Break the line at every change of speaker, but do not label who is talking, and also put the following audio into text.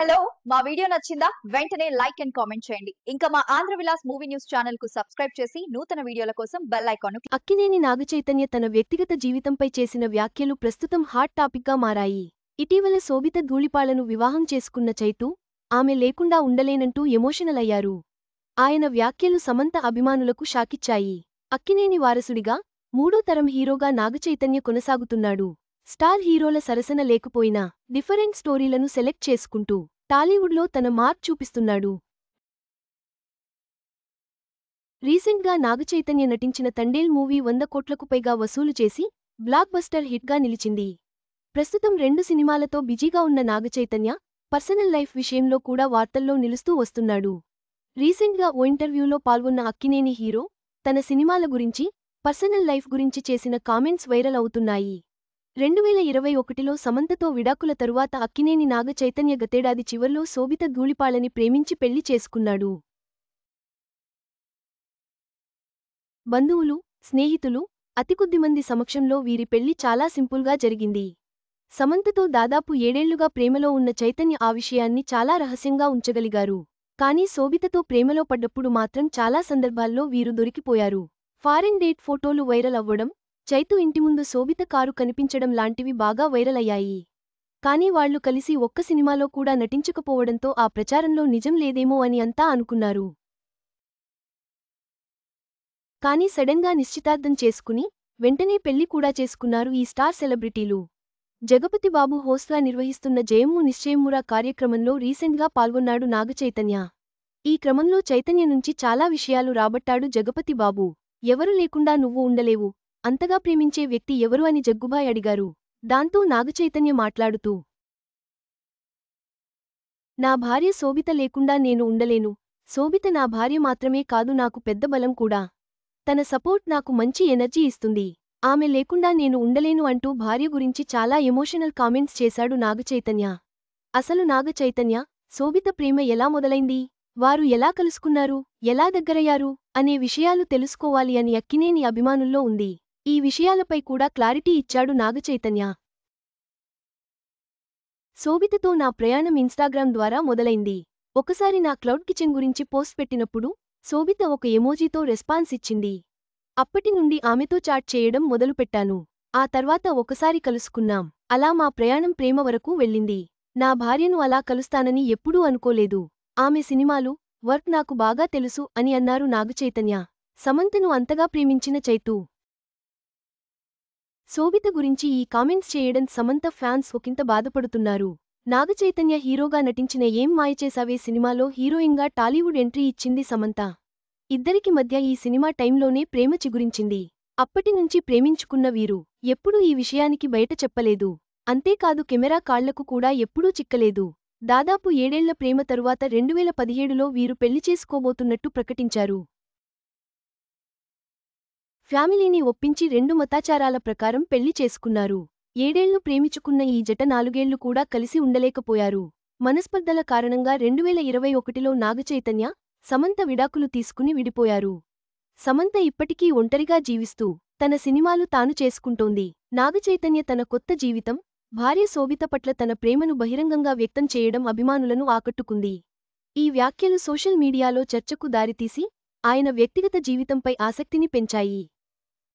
Hello మా video నచ్చిందా వెంటనే లైక్ అండ్ కామెంట్ చేయండి. ఇంకా మా Andhra Vilas movie news channel కు సబ్స్క్రైబ్ చేసి నూతన వీడియోల కోసం బెల్ ఐకాన్ ను
అక్కినేని నాగచైతన్య తన వ్యక్తిగత జీవితంపై చేసిన వ్యాఖ్యలు ప్రస్తుతం హాట్ టాపిక్గా మారాయి. ఇటీవల శోభిత ధూళిపాళ్లను వివాహం చేసుకున్న చైతూ ఆమె లేకుండా ఉండలేనంటూ ఎమోషనల్ అయ్యారు. ఆయన వ్యాఖ్యలు సమంత అభిమానులకు షాకిచ్చాయి. అక్కినేని వారసుడిగా మూడో తరం హీరోగా నాగచైతన్య కొనసాగుతున్నాడు. స్టార్ హీరోల సరసన లేకపోయినా డిఫరెంట్ స్టోరీలను సెలెక్ట్ చేసుకుంటూ టాలీవుడ్లో తన మార్క్ చూపిస్తున్నాడు. రీసెంట్గా నాగచైతన్య నటించిన తండేల్ మూవీ 100 కోట్లకు పైగా వసూలు చేసి బ్లాక్ బస్టర్ హిట్గా నిలిచింది. ప్రస్తుతం 2 సినిమాలతో బిజీగా ఉన్న నాగచైతన్య పర్సనల్ లైఫ్ విషయంలో కూడా వార్తల్లో నిలుస్తూ వస్తున్నాడు. రీసెంట్గా ఓ ఇంటర్వ్యూలో పాల్గొన్న అక్కినేని హీరో తన సినిమాల గురించి, పర్సనల్ లైఫ్ గురించి చేసిన కామెంట్స్ వైరల్ అవుతున్నాయి. 2021లో సమంతతో విడాకుల తరువాత అక్కినేని నాగచైతన్య గతేడాది చివర్లో శోభిత ధూళిపాళ్లని ప్రేమించి పెళ్లి చేసుకున్నాడు. బంధువులు, స్నేహితులు, అతి కొద్దిమంది సమక్షంలో వీరి పెళ్లి చాలా సింపుల్గా జరిగింది. సమంతతో దాదాపు 7 ఏళ్లుగా ప్రేమలో ఉన్న చైతన్య ఆ విషయాన్ని చాలా రహస్యంగా ఉంచగలిగారు. కానీ శోభితతో ప్రేమలో పడ్డప్పుడు మాత్రం చాలా సందర్భాల్లో వీరు దొరికిపోయారు. ఫారెన్ డేట్ ఫోటోలు వైరల్ అవ్వడం, చైతూ ఇంటి ముందు శోభిత కారు కనిపించడం లాంటివి బాగా వైరల్ అయ్యాయి. కానీ వాళ్లు కలిసి ఒక్క సినిమాలో కూడా నటించకపోవడంతో ఆ ప్రచారంలో నిజం లేదేమో అని అంతా అనుకున్నారు. కానీ సడెన్గా నిశ్చితార్థం చేసుకుని వెంటనే పెళ్లి కూడా చేసుకున్నారు ఈ స్టార్ సెలబ్రిటీలు. జగపతి బాబు హోస్ట్గా నిర్వహిస్తున్న జయమ్ము నిశ్చయమ్మురా కార్యక్రమంలో రీసెంట్గా పాల్గొన్నాడు నాగచైతన్య. ఈ క్రమంలో చైతన్య నుంచి చాలా విషయాలు రాబట్టాడు జగపతి బాబు. ఎవరు లేకుండా నువ్వు ఉండలేవు, అంతగా ప్రేమించే వ్యక్తి ఎవరు అని జగ్గుబాయ్ అడిగారు. దాంతో నాగచైతన్య మాట్లాడుతూ, నా భార్య శోభిత లేకుండా నేను ఉండలేను. శోభిత నా భార్య మాత్రమే కాదు, నాకు పెద్ద బలం కూడా. తన సపోర్ట్ నాకు మంచి ఎనర్జీ ఇస్తుంది. ఆమె లేకుండా నేను ఉండలేను అంటూ భార్య గురించి చాలా ఎమోషనల్ కామెంట్స్ చేశాడు నాగచైతన్య. అసలు నాగచైతన్య, శోభిత ప్రేమ ఎలా మొదలైంది, వారు ఎలా కలుసుకున్నారు, ఎలా దగ్గరయ్యారు అనే విషయాలు తెలుసుకోవాలి అని అక్కినేని అభిమానుల్లో ఉంది. ఈ విషయాలపై కూడా క్లారిటీ ఇచ్చాడు నాగచైతన్య. శోభితతో నా ప్రయాణం ఇన్స్టాగ్రామ్ ద్వారా మొదలైంది. ఒకసారి నా క్లౌడ్ కిచెన్ గురించి పోస్ట్ పెట్టినప్పుడు శోభిత ఒక ఎమోజీతో రెస్పాన్స్ ఇచ్చింది. అప్పటి నుండి ఆమెతో చాట్ చేయడం మొదలుపెట్టాను. ఆ తర్వాత ఒకసారి కలుసుకున్నాం. అలా మా ప్రయాణం ప్రేమ వరకు వెళ్ళింది. నా భార్యను అలా కలుస్తానని ఎప్పుడూ అనుకోలేదు. ఆమె సినిమాలు, వర్క్ నాకు బాగా తెలుసు అని అన్నారు నాగచైతన్య. సమంతను అంతగా ప్రేమించిన చైతూ శోభిత గురించి ఈ కామెంట్స్ చేయడం సమంత ఫ్యాన్స్ ఒకంత బాధపడుతున్నారు. నాగచైతన్య హీరోగా నటించిన ఏం మాయచేసావే సినిమాలో హీరోయిన్గా టాలీవుడ్ ఎంట్రీ ఇచ్చింది సమంత. ఇద్దరికి మధ్య ఈ సినిమా టైంలోనే ప్రేమ చిగురించింది. అప్పటినుంచి ప్రేమించుకున్న వీరు ఎప్పుడూ ఈ విషయానికి బయట చెప్పలేదు. అంతేకాదు కెమెరా కాళ్లకు కూడా ఎప్పుడూ చిక్కలేదు. దాదాపు 7 ఏళ్ల ప్రేమ తరువాత 2017లో వీరు పెళ్లి చేసుకోబోతున్నట్టు ప్రకటించారు. ఫ్యామిలీని ఒప్పించి 2 మతాచారాల ప్రకారం పెళ్లి చేసుకున్నారు. 7 ఏళ్లు ప్రేమించుకున్న ఈ జట 4 ఏళ్లు కూడా కలిసి ఉండలేకపోయారు. మనస్పర్ధల కారణంగా 2021లో నాగచైతన్య, సమంత విడాకులు తీసుకుని విడిపోయారు. సమంత ఇప్పటికీ ఒంటరిగా జీవిస్తూ తన సినిమాలు తాను చేసుకుంటోంది. నాగచైతన్య తన కొత్త జీవితం, భార్య శోభిత పట్ల తన ప్రేమను బహిరంగంగా వ్యక్తం చేయడం అభిమానులను ఆకట్టుకుంది. ఈ వ్యాఖ్యలు సోషల్ మీడియాలో చర్చకు దారితీసి ఆయన వ్యక్తిగత జీవితంపై ఆసక్తిని పెంచాయి.